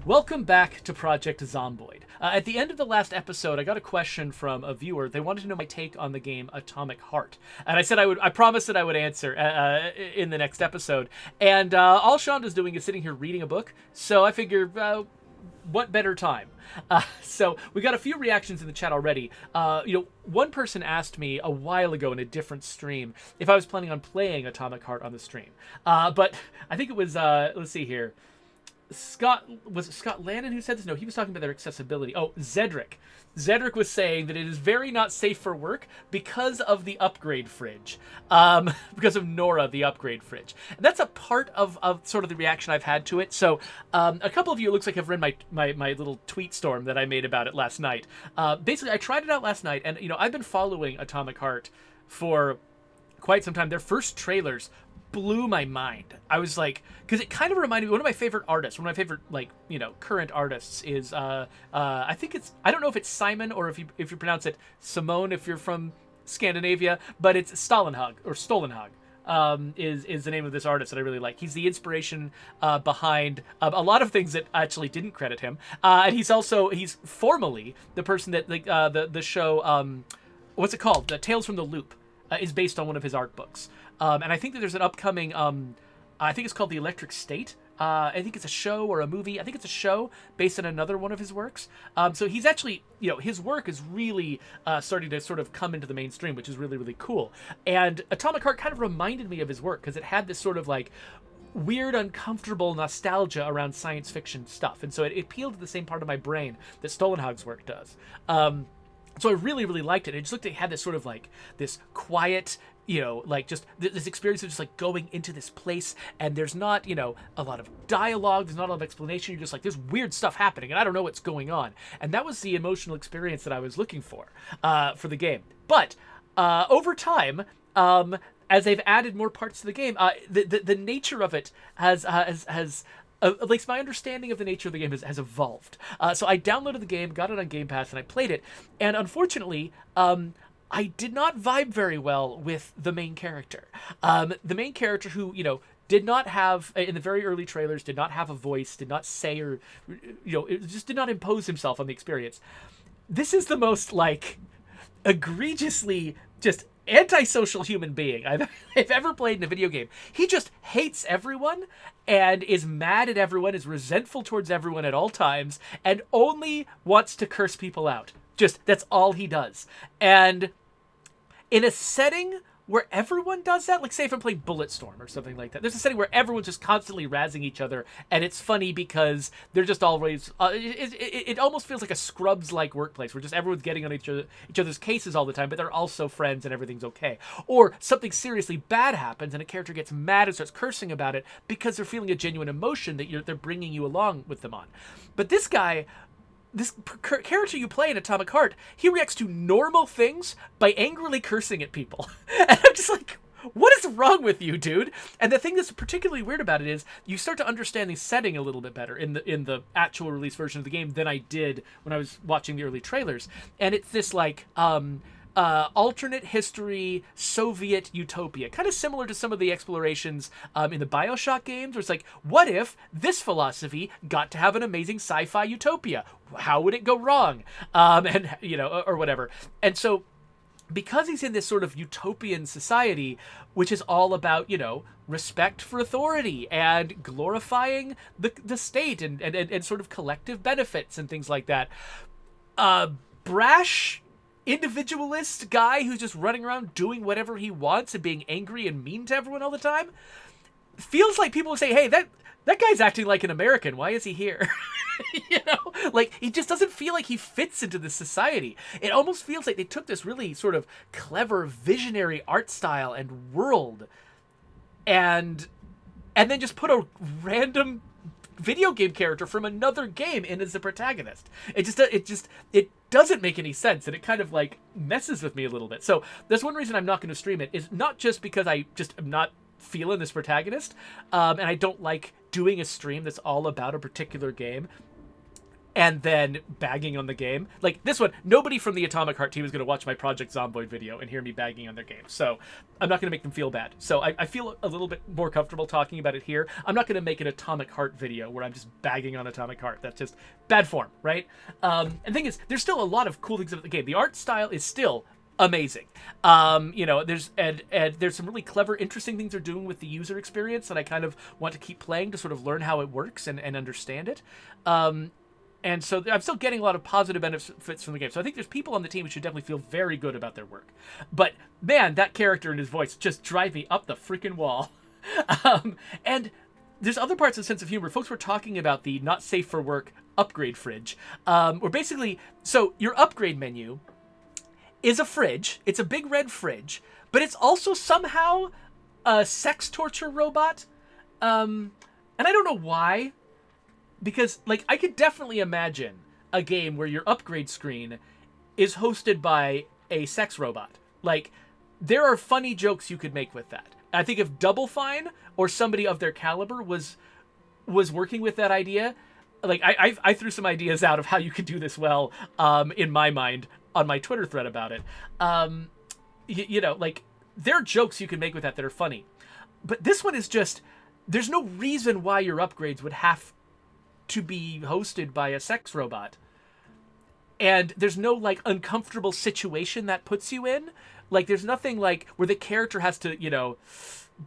Welcome back to Project Zomboid. At the end of the last episode, I got a question from a viewer. They wanted to know my take on the game Atomic Heart, and I said I promised that I would answer in the next episode. And all Shonda's doing is sitting here reading a book, so I figure, what better time? So we got a few reactions in the chat already. One person asked me a while ago in a different stream if I was planning on playing Atomic Heart on the stream, but I think it was let's see here. Was it Scott Lannon who said this? No, he was talking about their accessibility. Oh, Zedric. Zedric was saying that it is very not safe for work because of the upgrade fridge. Because of Nora, the upgrade fridge. And that's a part of sort of the reaction I've had to it. So a couple of you, it looks like, have read my little tweet storm that I made about it last night. Basically, I tried it out last night, and, I've been following Atomic Heart for quite some time. Their first trailers blew my mind. I was like, because it kind of reminded me, one of my favorite artists, one of my favorite, current artists is, I think it's, I don't know if it's Simon or if you pronounce it Simone if you're from Scandinavia, but it's Stolenhag, is the name of this artist that I really like. He's the inspiration behind a lot of things that actually didn't credit him. And he's formally the person that, the show, what's it called? The Tales from the Loop is based on one of his art books. And I think that there's an upcoming, I think it's called The Electric State. I think it's a show or a movie. I think it's a show based on another one of his works. So he's actually, his work is really starting to sort of come into the mainstream, which is really, really cool. And Atomic Heart kind of reminded me of his work because it had this sort of like weird, uncomfortable nostalgia around science fiction stuff. And so it appealed to the same part of my brain that Stolenhag's work does. So I really, really liked it. It just looked like it had this sort of like this quiet, just this experience of just like going into this place, and there's not, a lot of dialogue, there's not a lot of explanation. You're just like, there's weird stuff happening, and I don't know what's going on. And that was the emotional experience that I was looking for the game. But over time, as they've added more parts to the game, the nature of it has at least my understanding of the nature of the game has evolved. So I downloaded the game, got it on Game Pass, and I played it. And unfortunately, I did not vibe very well with the main character. The main character who, did not have, in the very early trailers, did not have a voice, did not say or, it just did not impose himself on the experience. This is the most, egregiously just antisocial human being I've ever played in a video game. He just hates everyone and is mad at everyone, is resentful towards everyone at all times, and only wants to curse people out. Just, that's all he does. And in a setting where everyone does that, like say if I'm playing Bulletstorm or something like that, there's a setting where everyone's just constantly razzing each other, and it's funny because they're just always, it almost feels like a Scrubs-like workplace where just everyone's getting on each other's cases all the time, but they're also friends and everything's okay. Or something seriously bad happens and a character gets mad and starts cursing about it because they're feeling a genuine emotion that they're bringing you along with them on. But this guy, this character you play in Atomic Heart, he reacts to normal things by angrily cursing at people. And I'm just like, what is wrong with you, dude? And the thing that's particularly weird about it is you start to understand the setting a little bit better in the actual release version of the game than I did when I was watching the early trailers. And it's this alternate history Soviet utopia, kind of similar to some of the explorations in the BioShock games, where it's like, what if this philosophy got to have an amazing sci-fi utopia? How would it go wrong? Or whatever. And so, because he's in this sort of utopian society, which is all about, respect for authority and glorifying the state and sort of collective benefits and things like that, brash individualist guy who's just running around doing whatever he wants and being angry and mean to everyone all the time, feels like people would say, hey, that guy's acting like an American. Why is he here? He just doesn't feel like he fits into this society. It almost feels like they took this really sort of clever, visionary art style and world and then just put a random video game character from another game in as the protagonist. It doesn't make any sense, and it kind of messes with me a little bit. So that's one reason I'm not going to stream it, is not just because I just am not feeling this protagonist, and I don't like doing a stream that's all about a particular game. and then bagging on the game. Like this one, nobody from the Atomic Heart team is going to watch my Project Zomboid video and hear me bagging on their game. So I'm not going to make them feel bad. So I feel a little bit more comfortable talking about it here. I'm not going to make an Atomic Heart video where I'm just bagging on Atomic Heart. That's just bad form, right? And the thing is, there's still a lot of cool things about the game. The art style is still amazing. There's some really clever, interesting things they're doing with the user experience that I kind of want to keep playing to sort of learn how it works and understand it. And so I'm still getting a lot of positive benefits from the game. So I think there's people on the team who should definitely feel very good about their work. But man, that character and his voice just drive me up the freaking wall. And there's other parts of sense of humor. Folks were talking about the not safe for work upgrade fridge. Where basically, so your upgrade menu is a fridge. It's a big red fridge, but it's also somehow a sex torture robot. And I don't know why. Because, like, I could definitely imagine a game where your upgrade screen is hosted by a sex robot. Like, there are funny jokes you could make with that. I think if Double Fine or somebody of their caliber was working with that idea, like, I threw some ideas out of how you could do this well, in my mind, on my Twitter thread about it. Like, there are jokes you can make with that are funny. But this one is just, there's no reason why your upgrades would have to be hosted by a sex robot. And there's no, like, uncomfortable situation that puts you in. Like, there's nothing, like, where the character has to,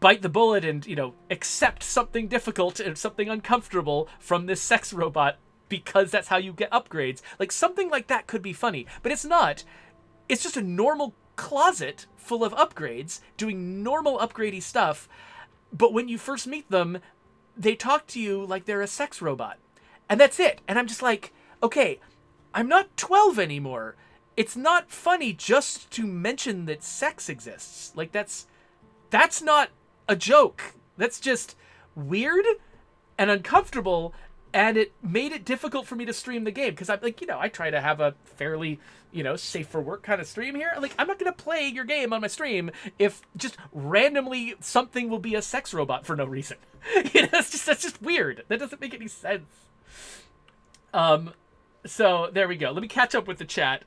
bite the bullet and, accept something difficult and something uncomfortable from this sex robot because that's how you get upgrades. Like, something like that could be funny. But it's not. It's just a normal closet full of upgrades doing normal upgradey stuff. But when you first meet them, they talk to you like they're a sex robot. And that's it. And I'm just like, okay, I'm not 12 anymore. It's not funny just to mention that sex exists. Like, that's not a joke. That's just weird and uncomfortable, and it made it difficult for me to stream the game. Because I'm like, I try to have a fairly, safe for work kind of stream here. Like, I'm not going to play your game on my stream if just randomly something will be a sex robot for no reason. That's just weird. That doesn't make any sense. So there we go. Let me catch up with the chat.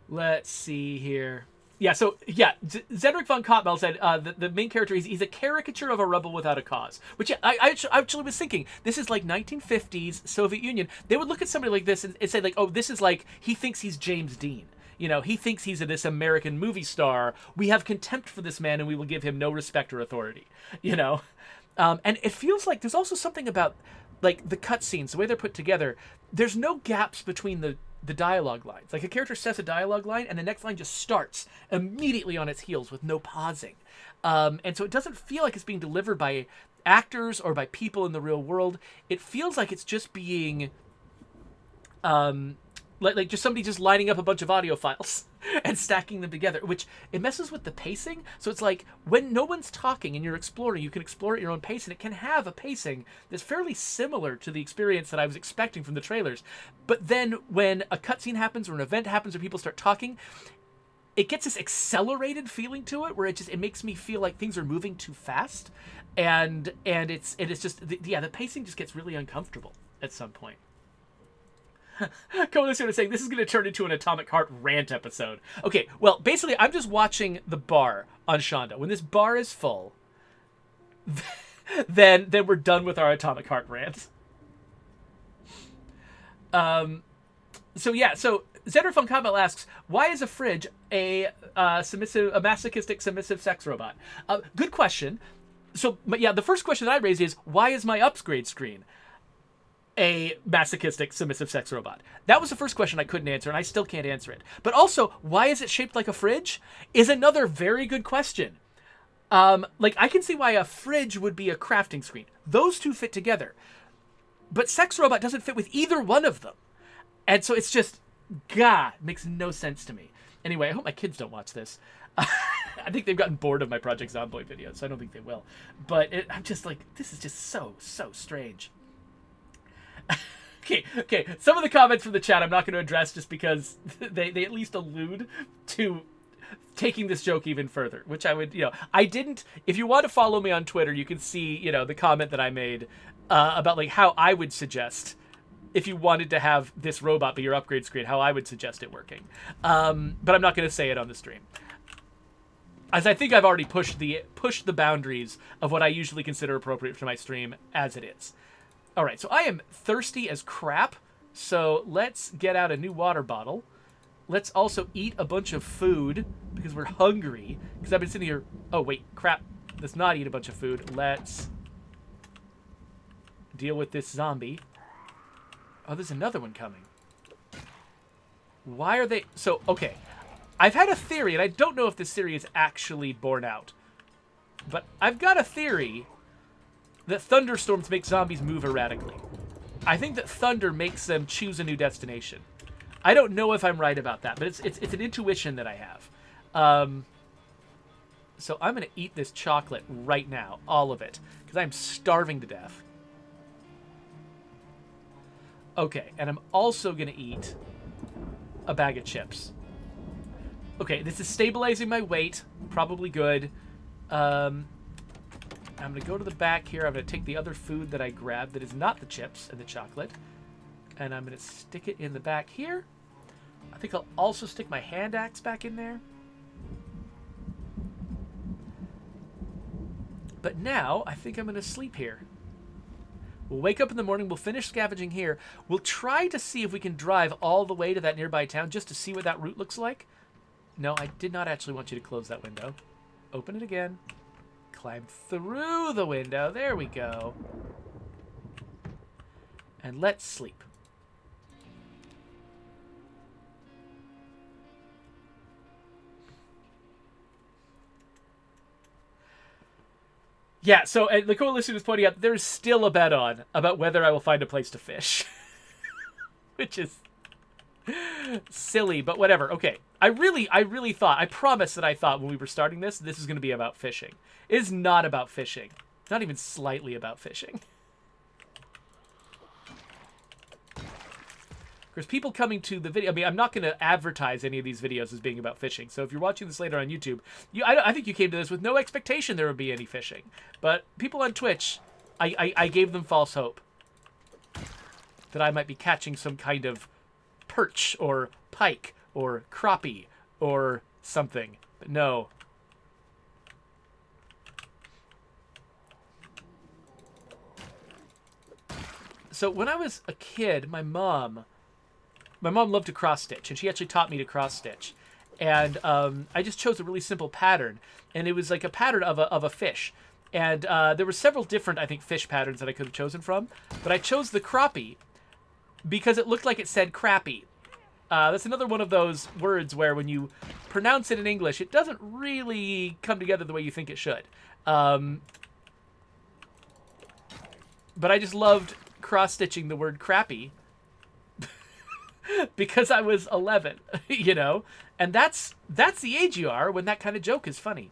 Let's see here. Yeah, so, Zedric von Kottmel said the main character, he's a caricature of a rebel without a cause. Which I actually was thinking, this is like 1950s Soviet Union. They would look at somebody like this and say, like, oh, this is like, he thinks he's James Dean. He thinks he's this American movie star. We have contempt for this man and we will give him no respect or authority. And it feels like there's also something about, like, the cutscenes, the way they're put together. There's no gaps between the dialogue lines. Like, a character says a dialogue line, and the next line just starts immediately on its heels with no pausing. And so it doesn't feel like it's being delivered by actors or by people in the real world. It feels like it's just being, like just somebody just lining up a bunch of audio files and stacking them together, which it messes with the pacing. So it's like when no one's talking and you're exploring, you can explore at your own pace, and it can have a pacing that's fairly similar to the experience that I was expecting from the trailers. But then when a cutscene happens or an event happens or people start talking, it gets this accelerated feeling to it where it makes me feel like things are moving too fast, and it's just the pacing just gets really uncomfortable at some point. Cohen is saying this is going to turn into an Atomic Heart rant episode. Okay, well, basically, I'm just watching the bar on Shonda. When this bar is full, then we're done with our Atomic Heart rant. So Zedder von Kabel asks, why is a fridge a masochistic submissive sex robot? Good question. So, the first question that I raised is, why is my upgrade screen a masochistic submissive sex robot? That was the first question I couldn't answer, and I still can't answer it. But also, why is it shaped like a fridge is another very good question. I can see why a fridge would be a crafting screen. Those two fit together. But sex robot doesn't fit with either one of them. And so it's just, makes no sense to me. Anyway, I hope my kids don't watch this. I think they've gotten bored of my Project Zomboid videos, so I don't think they will. But I'm just like, this is just so strange. Okay. Some of the comments from the chat I'm not going to address just because they at least allude to taking this joke even further, which I would, I didn't. If you want to follow me on Twitter, you can see, the comment that I made about like how I would suggest if you wanted to have this robot be your upgrade screen, how I would suggest it working. But I'm not going to say it on the stream, as I think I've already pushed the boundaries of what I usually consider appropriate for my stream as it is. All right, so I am thirsty as crap. So let's get out a new water bottle. Let's also eat a bunch of food because we're hungry. Because I've been sitting here. Oh, wait, crap. Let's not eat a bunch of food. Let's deal with this zombie. Oh, there's another one coming. Why are they... So, okay. I've had a theory, and I don't know if this theory is actually borne out. But I've got a theory that thunderstorms make zombies move erratically. I think that thunder makes them choose a new destination. I don't know if I'm right about that, but it's an intuition that I have. So I'm going to eat this chocolate right now, all of it, because I'm starving to death. Okay, and I'm also going to eat a bag of chips. Okay, this is stabilizing my weight. Probably good. I'm going to go to the back here. I'm going to take the other food that I grabbed that is not the chips and the chocolate. And I'm going to stick it in the back here. I think I'll also stick my hand axe back in there. But now, I think I'm going to sleep here. We'll wake up in the morning. We'll finish scavenging here. We'll try to see if we can drive all the way to that nearby town just to see what that route looks like. No, I did not actually want you to close that window. Open it again. Climb through the window. There we go. And let's sleep. Yeah, so the coalition is pointing out there's still a bet on about whether I will find a place to fish. Which is silly, but whatever. Okay, I really thought, I promise that I thought when we were starting this is going to be about fishing. It is not about fishing. Not even slightly about fishing. Of course, people coming to the video... I mean, I'm not going to advertise any of these videos as being about fishing. So if you're watching this later on YouTube, I think you came to this with no expectation there would be any fishing. But people on Twitch, I gave them false hope. That I might be catching some kind of perch or pike or crappie or something. But no. So when I was a kid, my mom loved to cross stitch, and she actually taught me to cross stitch. And I just chose a really simple pattern, and it was like a pattern of a fish. And there were several different, I think, fish patterns that I could have chosen from, but I chose the crappie because it looked like it said crappy. That's another one of those words where when you pronounce it in English, it doesn't really come together the way you think it should. But I just loved cross-stitching the word crappy because I was 11, you know? And that's the age you are when that kind of joke is funny.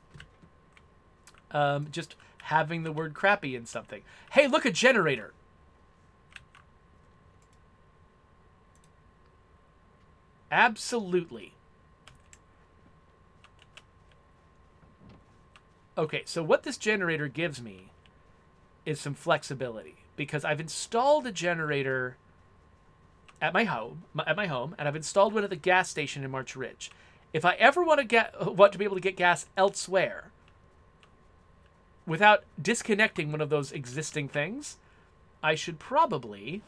Just having the word crappy in something. Hey, look, a generator. Absolutely. Okay, so what this generator gives me is some flexibility because I've installed a generator at my home, and I've installed one at the gas station in March Ridge. If I ever want to be able to get gas elsewhere without disconnecting one of those existing things, I should probably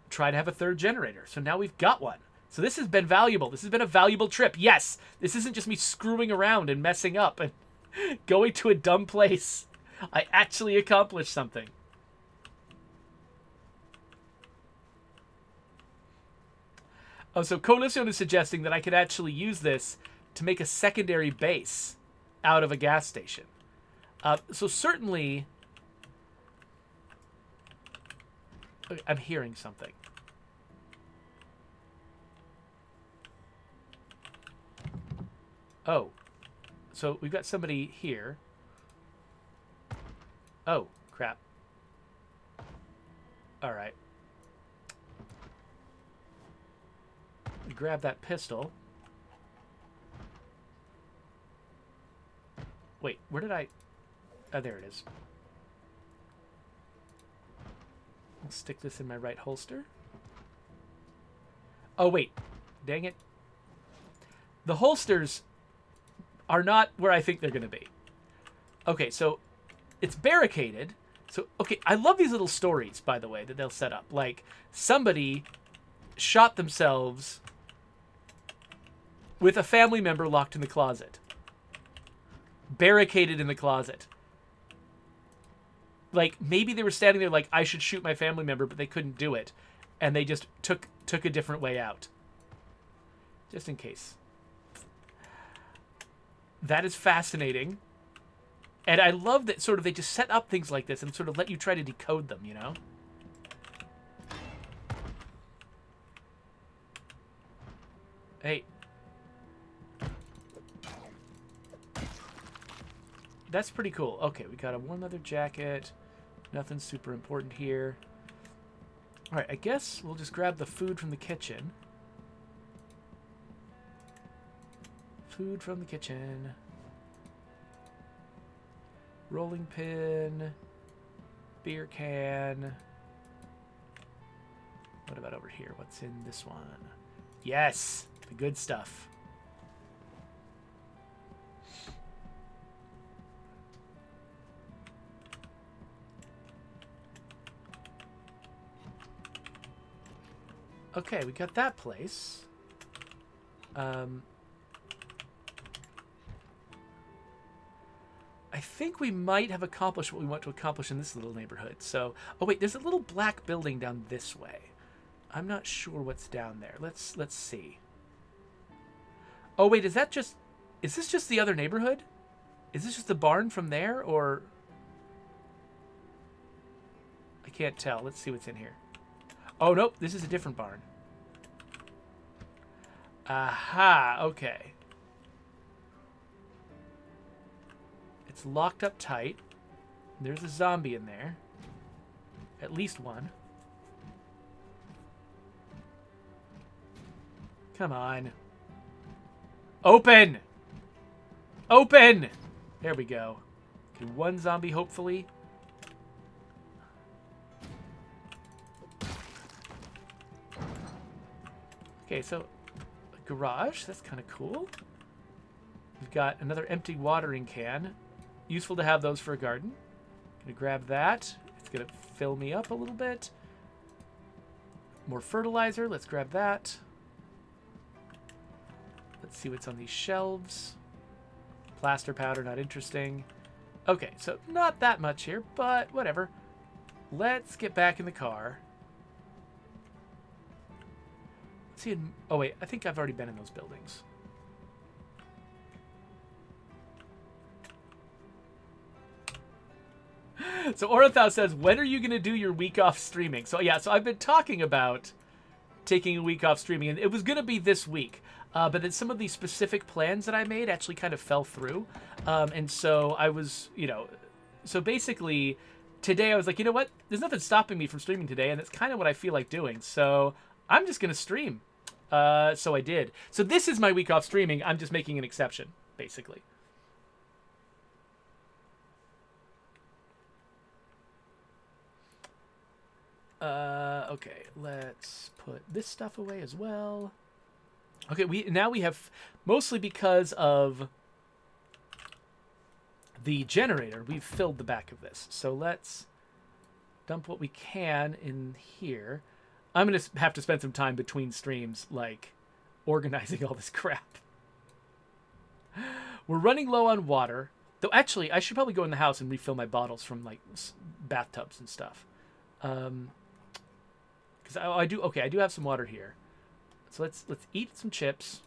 try to have a third generator. So now we've got one. So this has been valuable. This has been a valuable trip. Yes, this isn't just me screwing around and messing up and going to a dumb place. I actually accomplished something. Oh, so Coalition is suggesting that I could actually use this to make a secondary base out of a gas station. So certainly... I'm hearing something. Oh. So we've got somebody here. Oh, crap. All right. Grab that pistol. Wait, where did I... Oh, there it is. I'll stick this in my right holster. Oh, wait. Dang it. The holsters are not where I think they're going to be. Okay, so it's barricaded. So, okay, I love these little stories, by the way, that they'll set up. Like, somebody shot themselves with a family member locked in the closet. Barricaded in the closet. Like, maybe they were standing there like, I should shoot my family member, but they couldn't do it. And they just took a different way out. Just in case. That is fascinating. And I love that sort of they just set up things like this and sort of let you try to decode them, you know? Hey. That's pretty cool. Okay, we got a warm leather jacket. Nothing super important here. All right, I guess we'll just grab the food from the kitchen. Food from the kitchen. Rolling pin. Beer can. What about over here? What's in this one? Yes, the good stuff. Okay, we got that place. I think we might have accomplished what we want to accomplish in this little neighborhood. So, oh wait, there's a little black building down this way. I'm not sure what's down there. Let's see. Oh wait, is this just the other neighborhood? Is this just the barn from there, or? I can't tell. Let's see what's in here. Oh, nope. This is a different barn. Aha. Okay. It's locked up tight. There's a zombie in there. At least one. Come on. Open! Open! There we go. Okay, one zombie, hopefully. Okay, so a garage, that's kind of cool. We've got another empty watering can. Useful to have those for a garden. Gonna grab that. It's gonna fill me up a little bit. More fertilizer, let's grab that. Let's see what's on these shelves. Plaster powder, not interesting. Okay, so not that much here, but whatever. Let's get back in the car. Oh wait, I think I've already been in those buildings. So Orathau says, when are you going to do your week off streaming? So yeah, so I've been talking about taking a week off streaming, and it was going to be this week. But then some of the specific plans that I made actually kind of fell through. And so I was, so basically today I was like, you know what? There's nothing stopping me from streaming today, and that's kind of what I feel like doing. So I'm just going to stream. So I did. So this is my week off streaming. I'm just making an exception, basically. Okay, let's put this stuff away as well. Okay, now we have, mostly because of the generator, we've filled the back of this. So let's dump what we can in here. I'm going to have to spend some time between streams, like, organizing all this crap. We're running low on water. Though, actually, I should probably go in the house and refill my bottles from, like, bathtubs and stuff. Because I do have some water here. So let's eat some chips.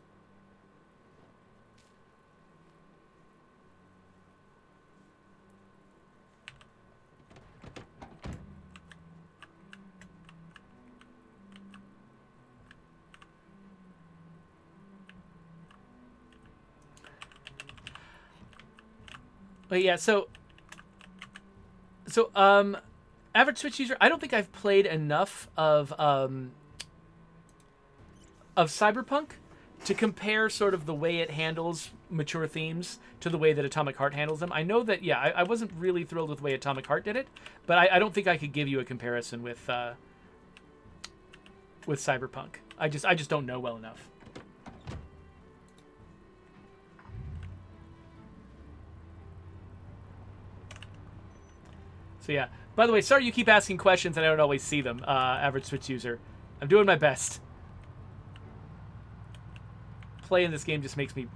But yeah, so average Switch user, I don't think I've played enough of of Cyberpunk to compare sort of the way it handles mature themes to the way that Atomic Heart handles them. I know that, yeah, I wasn't really thrilled with the way Atomic Heart did it, but I don't think I could give you a comparison with Cyberpunk. I just don't know well enough. So yeah. By the way, sorry you keep asking questions and I don't always see them, average Switch user. I'm doing my best. Playing this game just makes me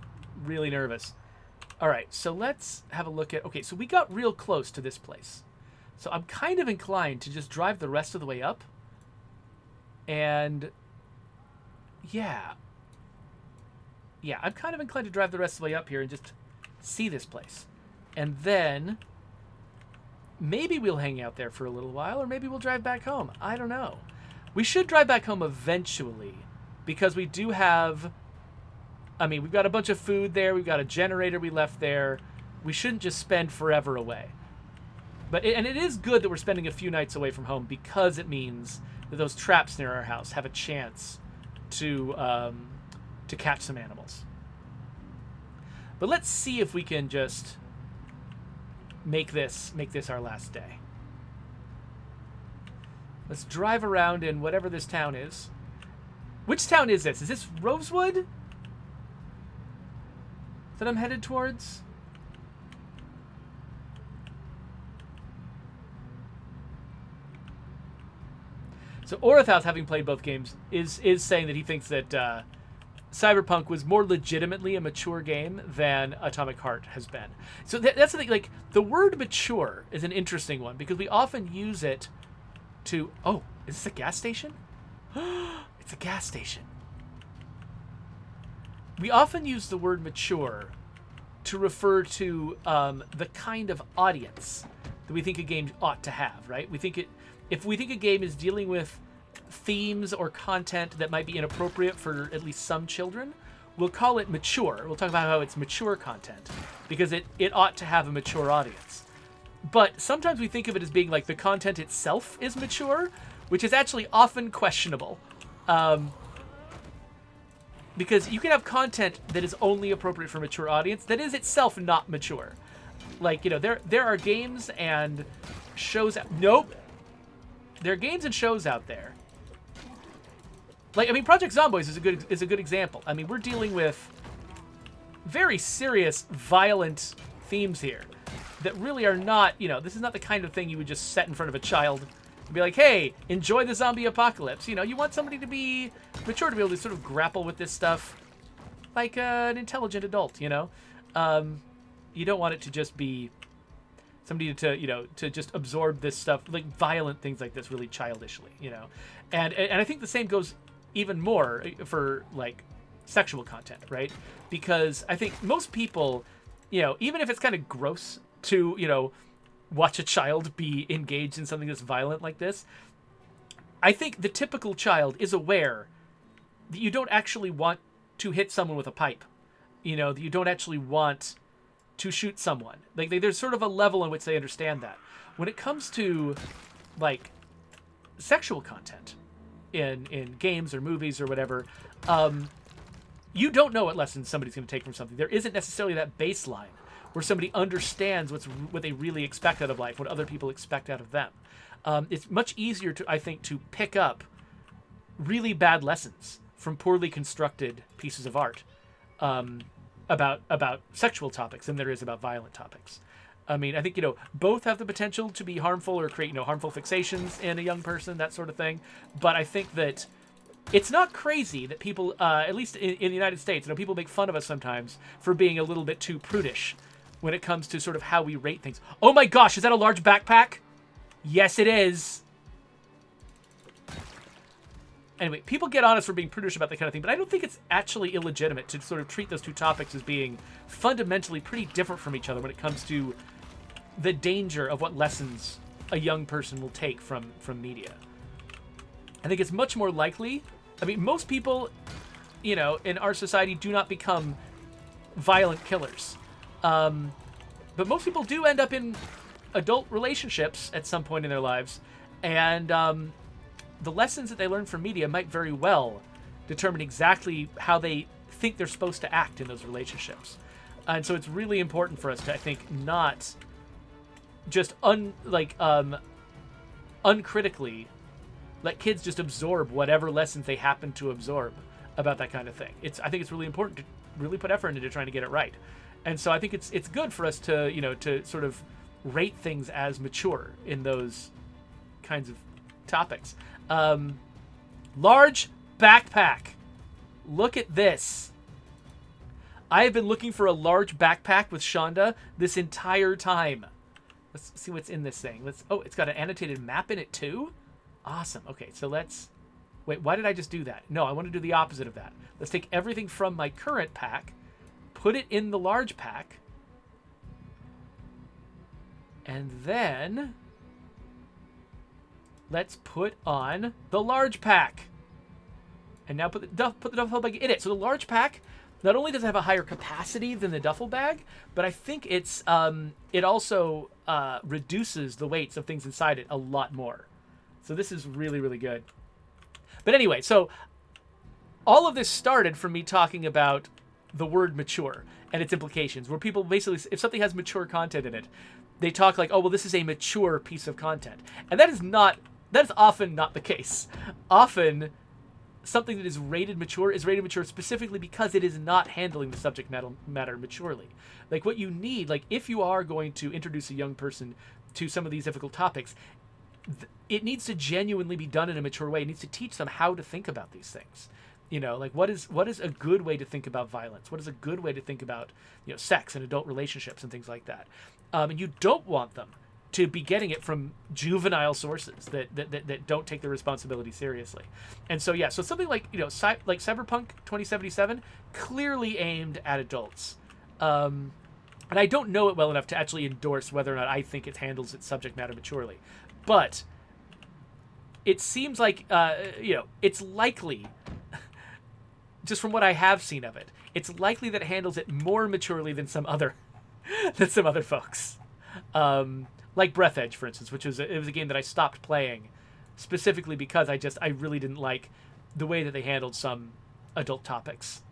really nervous. All right, so let's have a look at... Okay, so we got real close to this place. So I'm kind of inclined to just drive the rest of the way up. And... Yeah. Yeah, I'm kind of inclined to drive the rest of the way up here and just see this place. And then... Maybe we'll hang out there for a little while, or maybe we'll drive back home. I don't know. We should drive back home eventually, because we do have... I mean, we've got a bunch of food there. We've got a generator we left there. We shouldn't just spend forever away. And it is good that we're spending a few nights away from home, because it means that those traps near our house have a chance to catch some animals. But let's see if we can just make this our last day. Let's drive around in whatever this town is. Which town is this? Is this Rosewood that I'm headed towards? So Orathouse, having played both games, is saying that he thinks that Cyberpunk was more legitimately a mature game than Atomic Heart has been. So that's the thing. Like, the word mature is an interesting one, because we often use it to... Oh, is this a gas station? It's a gas station. We often use the word mature to refer to the kind of audience that we think a game ought to have, right? If we think a game is dealing with themes or content that might be inappropriate for at least some children, we'll call it mature. We'll talk about how it's mature content, because it ought to have a mature audience. But sometimes we think of it as being like the content itself is mature, which is actually often questionable. Because you can have content that is only appropriate for a mature audience that is itself not mature. Like, you know, there are games and shows... Nope. There are games and shows out there. Like, I mean, Project Zomboid is a good example. I mean, we're dealing with very serious, violent themes here that really are not, you know, this is not the kind of thing you would just set in front of a child and be like, hey, enjoy the zombie apocalypse. You know, you want somebody to be mature, to be able to sort of grapple with this stuff like an intelligent adult, you know? You don't want it to just be somebody to, you know, to just absorb this stuff, like violent things like this really childishly, you know? And I think the same goes even more for, like, sexual content, right? Because I think most people, you know, even if it's kind of gross to, you know, watch a child be engaged in something that's violent like this, I think the typical child is aware that you don't actually want to hit someone with a pipe, you know, that you don't actually want to shoot someone. Like, there's sort of a level in which they understand that. When it comes to, like, sexual content in games or movies or whatever, you don't know what lessons somebody's going to take from something. There isn't necessarily that baseline where somebody understands what they really expect out of life, what other people expect out of them. It's much easier to, I think, to pick up really bad lessons from poorly constructed pieces of art about sexual topics than there is about violent topics. I mean, I think, you know, both have the potential to be harmful or create, you know, harmful fixations in a young person, that sort of thing. But I think that it's not crazy that people, at least in the United States, you know, people make fun of us sometimes for being a little bit too prudish when it comes to sort of how we rate things. Oh my gosh, is that a large backpack? Yes, it is. Anyway, people get on us for being prudish about that kind of thing, but I don't think it's actually illegitimate to sort of treat those two topics as being fundamentally pretty different from each other when it comes to the danger of what lessons a young person will take from media. I think it's much more likely... I mean, most people, you know, in our society do not become violent killers. But most people do end up in adult relationships at some point in their lives, and the lessons that they learn from media might very well determine exactly how they think they're supposed to act in those relationships. And so it's really important for us to, I think, not just uncritically let kids just absorb whatever lessons they happen to absorb about that kind of thing. I think it's really important to really put effort into trying to get it right. And so I think it's good for us to, to sort of rate things as mature in those kinds of topics. Large backpack. Look at this. I have been looking for a large backpack with Shonda this entire time. Let's see what's in this thing. Oh, it's got an annotated map in it too? Awesome. Okay, so wait, why did I just do that? No, I want to do the opposite of that. Let's take everything from my current pack, put it in the large pack, and then let's put on the large pack. And now put the duffel bag in it. So the large pack, not only does it have a higher capacity than the duffel bag, but I think it also reduces the weights of things inside it a lot more. So this is really, really good. But anyway, so all of this started from me talking about the word mature and its implications, where people basically, if something has mature content in it, they talk like, oh, well, this is a mature piece of content. And that is often not the case. Often, something that is rated mature specifically because it is not handling the subject matter maturely. Like what you need, like if you are going to introduce a young person to some of these difficult topics, it needs to genuinely be done in a mature way. It needs to teach them how to think about these things. Like what is a good way to think about violence? What is a good way to think about, sex and adult relationships and things like that? And you don't want them to be getting it from juvenile sources that don't take their responsibility seriously. And so, so something like, like Cyberpunk 2077, clearly aimed at adults. And I don't know it well enough to actually endorse whether or not I think it handles its subject matter maturely. But it seems like, it's likely, just from what I have seen of it, it's likely that it handles it more maturely than some other folks. Like Breath Edge, for instance, which was a game that I stopped playing specifically because I really didn't like the way that they handled some adult topics.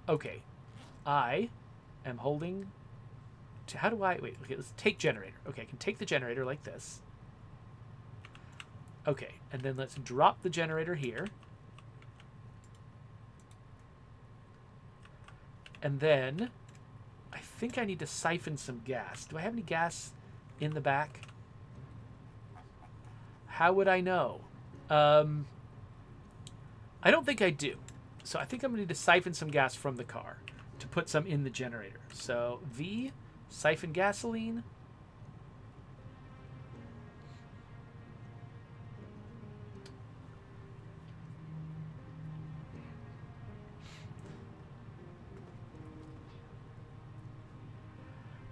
Okay, I am holding. How do I wait? Okay, let's take generator. Okay, I can take the generator like this. Okay, and then let's drop the generator here. And then I think I need to siphon some gas. Do I have any gas in the back? How would I know? I don't think I do. So I think I'm going to need to siphon some gas from the car to put some in the generator. So V, siphon gasoline.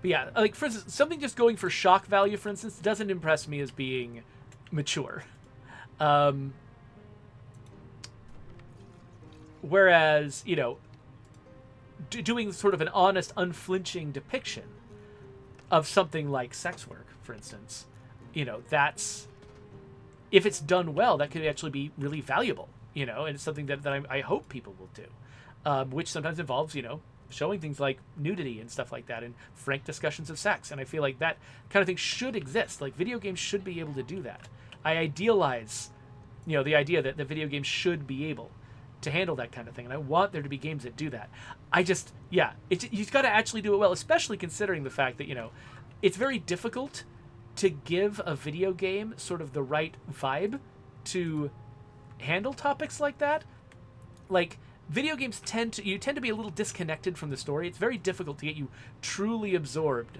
But yeah, like for instance, something just going for shock value, for instance, doesn't impress me as being mature. Whereas, doing sort of an honest, unflinching depiction of something like sex work, for instance, that's, if it's done well, that could actually be really valuable, and it's something that I hope people will do, which sometimes involves, showing things like nudity and stuff like that and frank discussions of sex. And I feel like that kind of thing should exist. Like video games should be able to do that. I idealize, the idea that the video games should be able to handle that kind of thing. And I want there to be games that do that. You've got to actually do it well, especially considering the fact that, it's very difficult to give a video game sort of the right vibe to handle topics like that. Like, video games tend to be a little disconnected from the story. It's very difficult to get you truly absorbed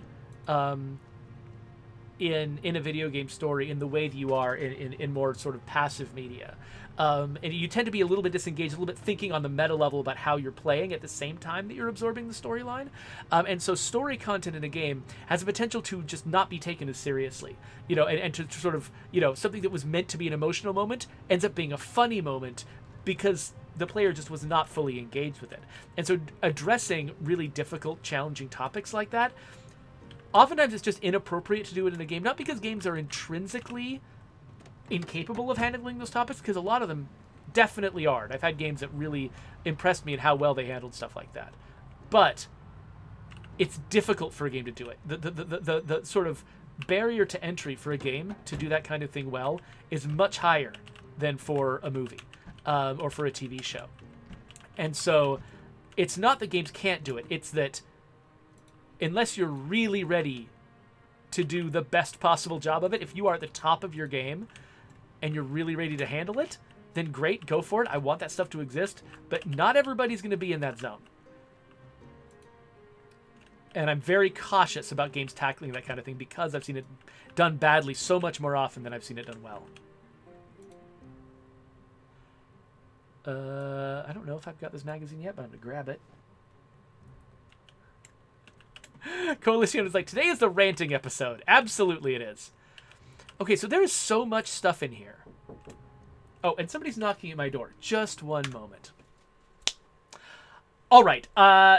in a video game story in the way that you are in more sort of passive media. And you tend to be a little bit disengaged, a little bit thinking on the meta level about how you're playing at the same time that you're absorbing the storyline. And so story content in a game has the potential to just not be taken as seriously, and to sort of, something that was meant to be an emotional moment ends up being a funny moment because the player just was not fully engaged with it. And so addressing really difficult, challenging topics like that, oftentimes it's just inappropriate to do it in a game, not because games are intrinsically incapable of handling those topics, because a lot of them definitely are. I've had games that really impressed me in how well they handled stuff like that. But it's difficult for a game to do it. The sort of barrier to entry for a game to do that kind of thing well is much higher than for a movie or for a TV show. And so it's not that games can't do it. It's that unless you're really ready to do the best possible job of it, if you are at the top of your game and you're really ready to handle it, then great, go for it. I want that stuff to exist, but not everybody's going to be in that zone. And I'm very cautious about games tackling that kind of thing because I've seen it done badly so much more often than I've seen it done well. I don't know if I've got this magazine yet, but I'm going to grab it. Coalition is like, today is the ranting episode. Absolutely it is. Okay, so there is so much stuff in here. Oh, and somebody's knocking at my door. Just one moment. All right,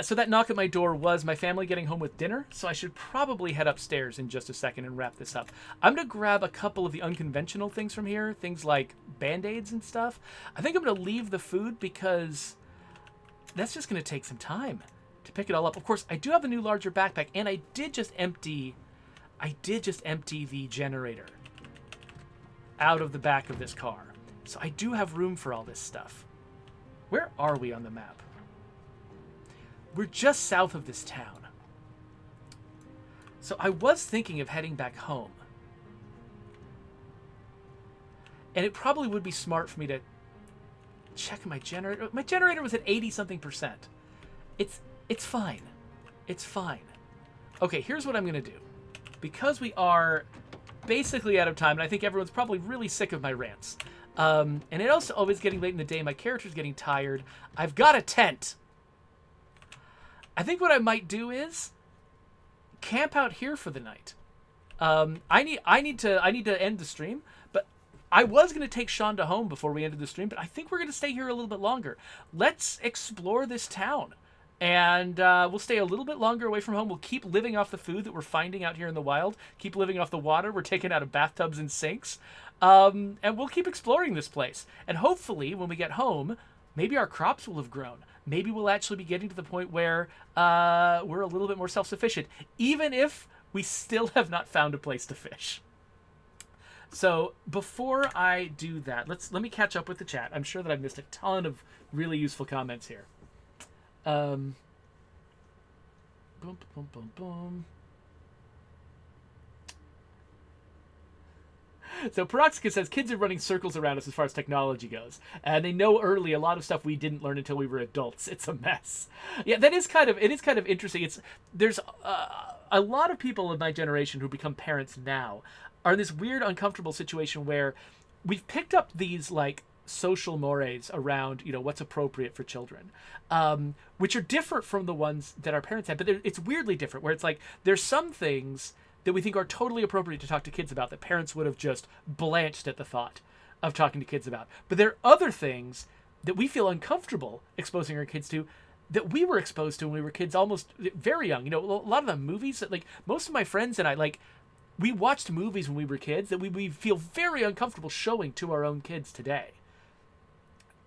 so that knock at my door was my family getting home with dinner, so I should probably head upstairs in just a second and wrap this up. I'm going to grab a couple of the unconventional things from here, things like Band-Aids and stuff. I think I'm going to leave the food because that's just going to take some time to pick it all up. Of course, I do have a new larger backpack, and I did just empty the generator out of the back of this car. So I do have room for all this stuff. Where are we on the map? We're just south of this town. So I was thinking of heading back home. And it probably would be smart for me to check my generator. My generator was at 80-something%. It's fine. It's fine. Okay, here's what I'm going to do. Because we are basically out of time, and I think everyone's probably really sick of my rants. And it also always getting late in the day. My character's getting tired. I've got a tent. I think what I might do is camp out here for the night. I need to end the stream, but I was going to take Shonda home before we ended the stream, but I think we're going to stay here a little bit longer. Let's explore this town, and we'll stay a little bit longer away from home. We'll keep living off the food that we're finding out here in the wild, keep living off the water we're taking out of bathtubs and sinks, and we'll keep exploring this place. And hopefully, when we get home, maybe our crops will have grown. Maybe we'll actually be getting to the point where we're a little bit more self-sufficient, even if we still have not found a place to fish. So before I do that, let me catch up with the chat. I'm sure that I've missed a ton of really useful comments here. Boom, boom, boom, boom. So Peroxicus says, kids are running circles around us as far as technology goes. And they know early a lot of stuff we didn't learn until we were adults. It's a mess. Yeah, it is kind of interesting. There's a lot of people of my generation who become parents now are in this weird, uncomfortable situation where we've picked up these, like, social mores around, what's appropriate for children, which are different from the ones that our parents had. But it's weirdly different, where it's like there's some things that we think are totally appropriate to talk to kids about that parents would have just blanched at the thought of talking to kids about. But there are other things that we feel uncomfortable exposing our kids to that we were exposed to when we were kids, almost very young. A lot of the movies that, like, most of my friends and I, like, we watched movies when we were kids that we feel very uncomfortable showing to our own kids today.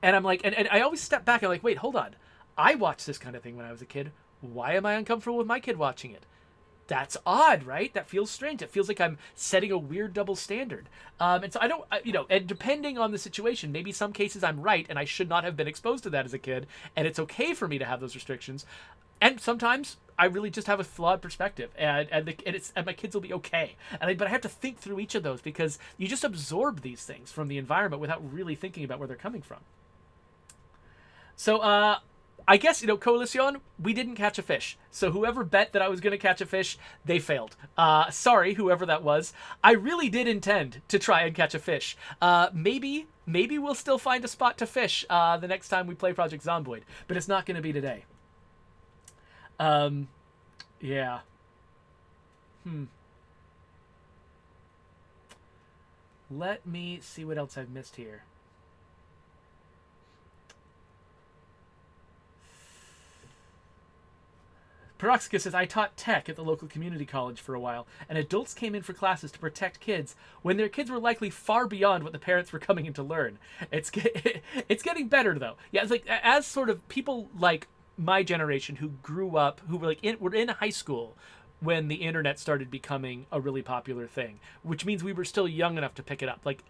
And I'm like, and I always step back and I'm like, wait, hold on. I watched this kind of thing when I was a kid. Why am I uncomfortable with my kid watching it? That's odd, right? That feels strange. It feels like I'm setting a weird double standard. And so and depending on the situation, maybe some cases I'm right and I should not have been exposed to that as a kid, and it's okay for me to have those restrictions. And sometimes I really just have a flawed perspective, and my kids will be okay. But I have to think through each of those because you just absorb these things from the environment without really thinking about where they're coming from. So, I guess, Coalition, we didn't catch a fish. So whoever bet that I was going to catch a fish, they failed. Sorry, whoever that was. I really did intend to try and catch a fish. Maybe we'll still find a spot to fish the next time we play Project Zomboid. But it's not going to be today. Yeah. Let me see what else I've missed here. Peroxicus says, I taught tech at the local community college for a while, and adults came in for classes to protect kids when their kids were likely far beyond what the parents were coming in to learn. It's getting better, though. Yeah, it's like, as sort of people like my generation who grew up, who were like were in high school when the internet started becoming a really popular thing, which means we were still young enough to pick it up. Like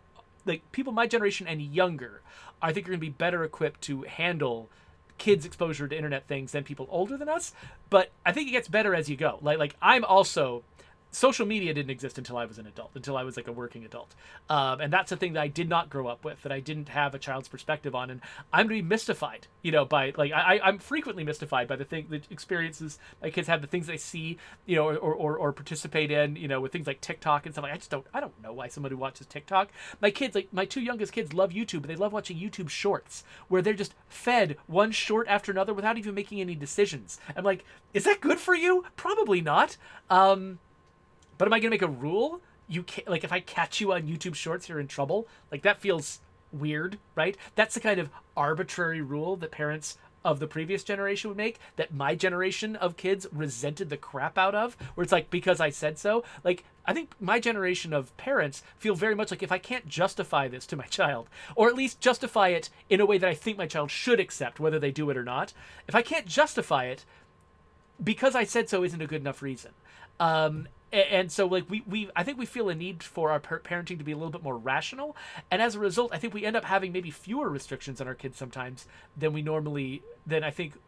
people my generation and younger, I think are going to be better equipped to handle kids' exposure to internet things than people older than us. But I think it gets better as you go. Like I'm also, social media didn't exist until I was an adult, until I was like a working adult. And that's a thing that I did not grow up with, that I didn't have a child's perspective on. And I'm going to be mystified, by like, I'm frequently mystified by the experiences my kids have, the things they see, or participate in, with things like TikTok and stuff. Like, I don't know why somebody watches TikTok. My kids, like my two youngest kids, love YouTube, but they love watching YouTube shorts where they're just fed one short after another without even making any decisions. I'm like, is that good for you? Probably not. But am I going to make a rule? You can't, like, if I catch you on YouTube Shorts, you're in trouble. Like, that feels weird, right? That's the kind of arbitrary rule that parents of the previous generation would make, that my generation of kids resented the crap out of, where it's like, because I said so. Like, I think my generation of parents feel very much like, if I can't justify this to my child, or at least justify it in a way that I think my child should accept, whether they do it or not, if I can't justify it, because I said so isn't a good enough reason. And so, like, I think we feel a need for our parenting to be a little bit more rational, and as a result, I think we end up having maybe fewer restrictions on our kids sometimes than I think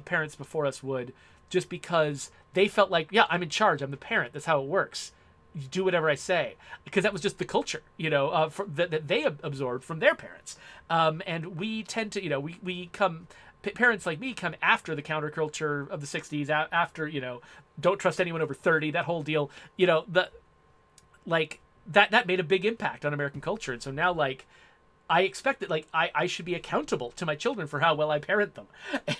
parents before us would, just because they felt like, yeah, I'm in charge, I'm the parent, that's how it works. You do whatever I say, because that was just the culture, that they absorbed from their parents. And we tend to, we come. Parents like me come after the counterculture of the 60s, after, don't trust anyone over 30, that whole deal, that made a big impact on American culture. And so now, like, I expect that, like, I should be accountable to my children for how well I parent them.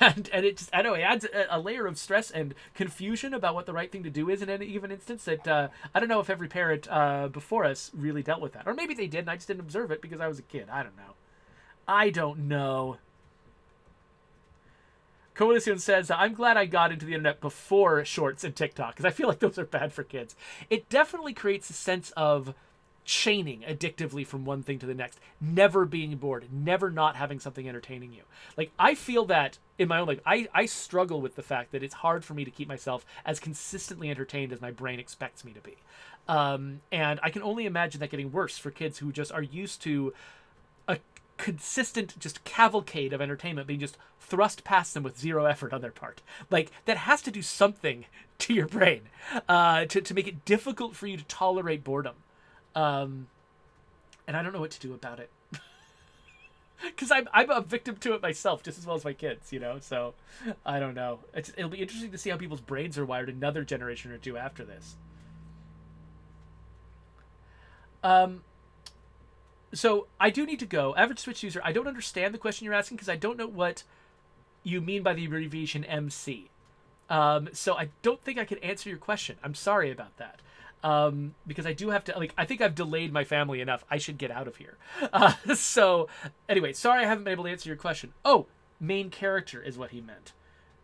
And it just, I know, it adds a layer of stress and confusion about what the right thing to do is in any given instance that I don't know if every parent before us really dealt with that. Or maybe they did and I just didn't observe it because I was a kid. I don't know. Coalition says, I'm glad I got into the internet before Shorts and TikTok, because I feel like those are bad for kids. It definitely creates a sense of chaining addictively from one thing to the next, never being bored, never not having something entertaining you. Like, I feel that in my own life. I struggle with the fact that it's hard for me to keep myself as consistently entertained as my brain expects me to be. And I can only imagine that getting worse for kids who just are used to a consistent just cavalcade of entertainment being just thrust past them with zero effort on their part. Like, that has to do something to your brain to make it difficult for you to tolerate boredom. And I don't know what to do about it. Because I'm a victim to it myself just as well as my kids, so I don't know. It'll be interesting to see how people's brains are wired another generation or two after this. So I do need to go. Average Switch user, I don't understand the question you're asking because I don't know what you mean by the abbreviation MC. So I don't think I can answer your question. I'm sorry about that. Because I do have to, I think I've delayed my family enough. I should get out of here. So anyway, sorry I haven't been able to answer your question. Oh, main character is what he meant.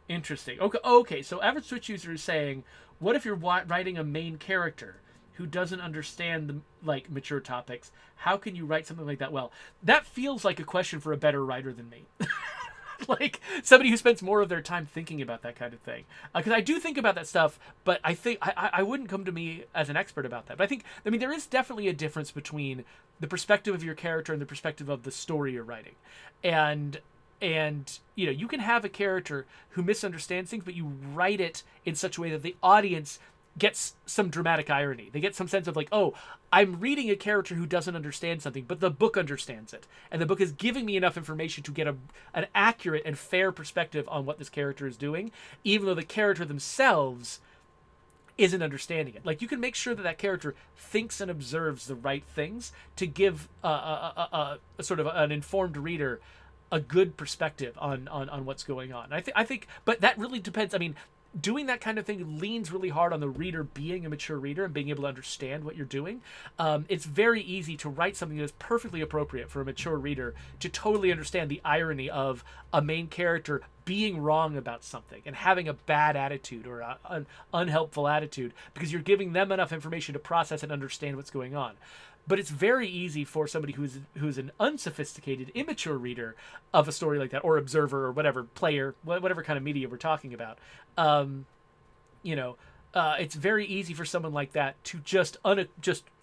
Interesting. Okay. So Average Switch user is saying, what if you're writing a main character who doesn't understand the mature topics? How can you write something like that well? That feels like a question for a better writer than me. Like somebody who spends more of their time thinking about that kind of thing. Because I do think about that stuff, but I think I wouldn't come to me as an expert about that. But I mean, there is definitely a difference between the perspective of your character and the perspective of the story you're writing. And you can have a character who misunderstands things, but you write it in such a way that the audience gets some dramatic irony. They get some sense of like, oh, I'm reading a character who doesn't understand something, but the book understands it. And the book is giving me enough information to get an accurate and fair perspective on what this character is doing, even though the character themselves isn't understanding it. Like, you can make sure that that character thinks and observes the right things to give a sort of an informed reader a good perspective on what's going on. I think, but that really depends. I mean, doing that kind of thing leans really hard on the reader being a mature reader and being able to understand what you're doing. It's very easy to write something that's perfectly appropriate for a mature reader to totally understand the irony of a main character being wrong about something and having a bad attitude or an unhelpful attitude because you're giving them enough information to process and understand what's going on. But it's very easy for somebody who's an unsophisticated, immature reader of a story like that, or observer, or whatever, player, whatever kind of media we're talking about. It's very easy for someone like that to just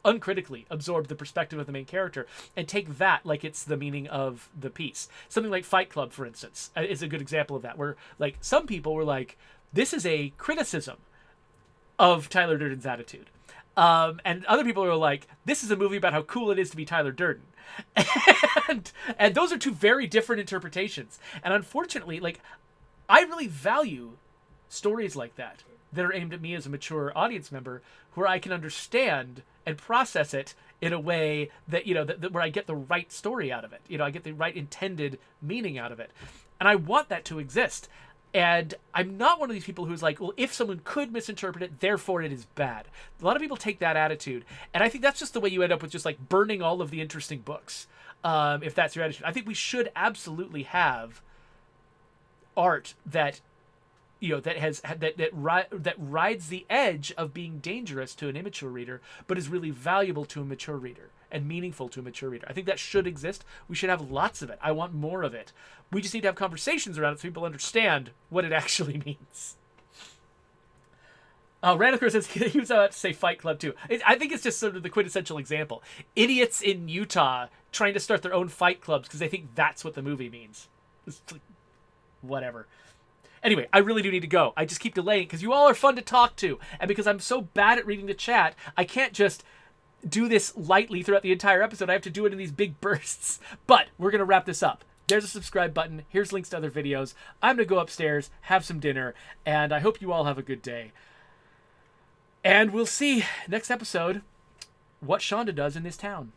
uncritically absorb the perspective of the main character and take that like it's the meaning of the piece. Something like Fight Club, for instance, is a good example of that, where like some people were like, this is a criticism of Tyler Durden's attitude. And other people are like, this is a movie about how cool it is to be Tyler Durden. and those are two very different interpretations. And unfortunately, like, I really value stories like that are aimed at me as a mature audience member, where I can understand and process it in a way that, where I get the right story out of it. I get the right intended meaning out of it. And I want that to exist. And I'm not one of these people who's like, well, if someone could misinterpret it, therefore it is bad. A lot of people take that attitude. And I think that's just the way you end up with just like burning all of the interesting books. If that's your attitude. I think we should absolutely have art that that rides the edge of being dangerous to an immature reader, but is really valuable to a mature reader and meaningful to a mature reader. I think that should exist. We should have lots of it. I want more of it. We just need to have conversations around it so people understand what it actually means. Randall says he was about to say Fight Club too. I think it's just sort of the quintessential example. Idiots in Utah trying to start their own fight clubs because they think that's what the movie means. It's like, whatever. Anyway, I really do need to go. I just keep delaying because you all are fun to talk to. And because I'm so bad at reading the chat, I can't just do this lightly throughout the entire episode. I have to do it in these big bursts. But we're going to wrap this up. There's a subscribe button. Here's links to other videos. I'm going to go upstairs, have some dinner, and I hope you all have a good day. And we'll see next episode what Shonda does in this town.